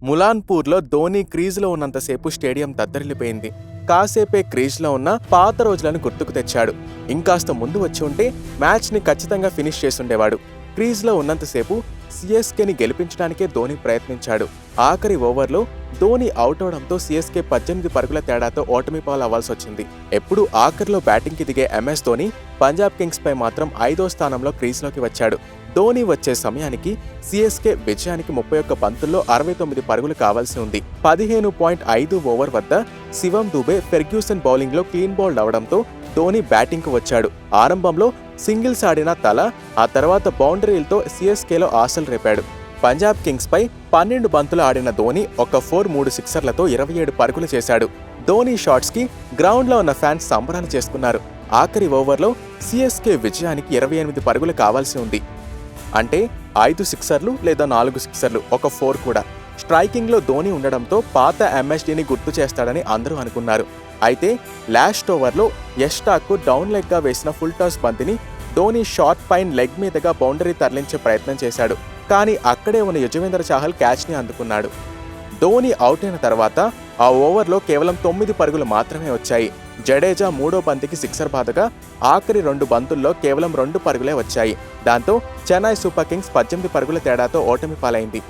ములాన్పూర్లో ధోని క్రీజులో ఉన్నంతసేపు స్టేడియం దద్దరిల్లిపోయింది. కాసేపే క్రీజ్లో ఉన్న పాత రోజులను గుర్తుకు తెచ్చాడు. ఇంకాస్త ముందు వచ్చి ఉంటే మ్యాచ్ని ఖచ్చితంగా ఫినిష్ చేసుండేవాడు. క్రీజ్లో ఉన్నంతసేపు సిఎస్కేని గెలిపించడానికే ధోని ప్రయత్నించాడు. ఆఖరి ఓవర్లో ధోని అవుట్ అవడంతో సిఎస్కే 18 పరుగుల తేడాతో ఓటమి పాలవ్వాల్సి వచ్చింది. ఎప్పుడు ఆఖరిలో బ్యాటింగ్కి దిగే ఎంఎస్ ధోని పంజాబ్ కింగ్స్ పై మాత్రం 5వ స్థానంలో క్రీజ్లోకి వచ్చాడు. ధోని వచ్చే సమయానికి సిఎస్కే విజయానికి 31 బంతుల్లో 69 పరుగులు కావాల్సి ఉంది. 15.5 ఓవర్ వద్ద శివం దూబే ఫెర్గ్యూసన్ బౌలింగ్లో క్లీన్ బౌల్డ్ అవడంతో ధోని బ్యాటింగ్కు వచ్చాడు. ఆరంభంలో సింగిల్స్ ఆడిన తల ఆ తర్వాత బౌండరీలతో సిఎస్కేలో ఆశలు రేపాడు. పంజాబ్ కింగ్స్ పై 12 బంతులు ఆడిన ధోని ఒక 4, 3 సిక్సర్లతో 27 పరుగులు చేశాడు. ధోని షాట్స్ కి గ్రౌండ్ లో ఉన్న ఫ్యాన్స్ సంబరాలు చేసుకున్నారు. ఆఖరి ఓవర్లో సిఎస్కే విజయానికి 28 పరుగులు కావాల్సి ఉంది. అంటే 5 సిక్సర్లు లేదా 4 సిక్సర్లు, ఒక 4 కూడా. స్ట్రైకింగ్ లో ధోని ఉండడంతో పాత ఎంఎస్డీని గుర్తు చేస్తాడని అందరూ అనుకున్నారు. అయితే లాస్ట్ ఓవర్లో యష్టాక్ డౌన్ లెగ్ గా వేసిన ఫుల్ టాస్ బంతిని ధోని షార్ట్ పైన్ లెగ్ మీదుగా బౌండరీ తరలించే ప్రయత్నం చేశాడు. కానీ అక్కడే ఉన్న యుజవేంద్ర చాహల్ క్యాచ్ ని అందుకున్నాడు. ధోని అవుట్ అయిన తర్వాత ఆ ఓవర్లో కేవలం 9 పరుగులు మాత్రమే వచ్చాయి. జడేజా 3వ బంతికి సిక్సర్ బాదగా ఆఖరి 2 బంతుల్లో కేవలం 2 పరుగులే వచ్చాయి. దాంతో చెన్నై సూపర్ కింగ్స్ 18 పరుగుల తేడాతో ఓటమి పాలైంది.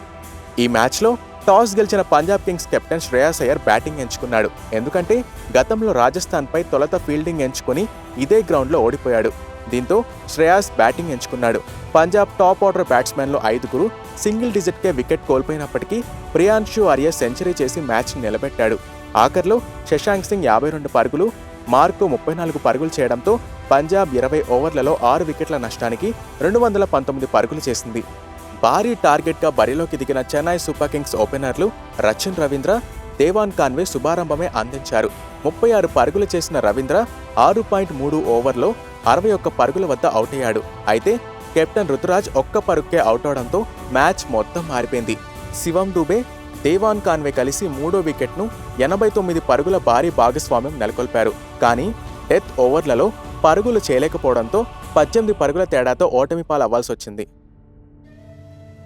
ఈ మ్యాచ్లో టాస్ గెలిచిన Punjab kings captain Shreyas Iyer batting ఎంచుకున్నాడు. ఎందుకంటే గతంలో రాజస్థాన్పై తొలుత ఫీల్డింగ్ ఎంచుకుని ఇదే గ్రౌండ్లో ఓడిపోయాడు. దీంతో శ్రేయాస్ బ్యాటింగ్ ఎంచుకున్నాడు. పంజాబ్ టాప్ ఆర్డర్ బ్యాట్స్మెన్లు 5గురు సింగిల్ డిజిట్కే వికెట్ కోల్పోయినప్పటికీ ప్రియాన్షు ఆర్య సెంచరీ చేసి మ్యాచ్ నిలబెట్టాడు. ఆఖర్లో శశాంక్ సింగ్ 52 పరుగులు, మార్కో 34 పరుగులు చేయడంతో పంజాబ్ 20 ఓవర్లలో 6 వికెట్ల నష్టానికి 219 పరుగులు చేసింది. భారీ టార్గెట్గా బరిలోకి దిగిన చెన్నై సూపర్ కింగ్స్ ఓపెనర్లు రచిన్ రవీంద్ర, దేవాన్ కాన్వే శుభారంభమే అందించారు. 36 పరుగులు చేసిన రవీంద్ర 6.3 ఓవర్లో 61 పరుగుల వద్ద అవుట్ అయ్యాడు. అయితే కెప్టెన్ రుతురాజ్ ఒక్క పరుగుకే అవుట్ అవడంతో మ్యాచ్ మొత్తం మారిపోయింది. శివం దూబే, దేవాన్ కాన్వే కలిసి 3వ వికెట్ను 89 పరుగుల భారీ భాగస్వామ్యం నెలకొల్పారు. కానీ డెత్ ఓవర్లలో పరుగులు చేయలేకపోవడంతో 18 పరుగుల తేడాతో ఓటమి పాలవ్వాల్సి వచ్చింది.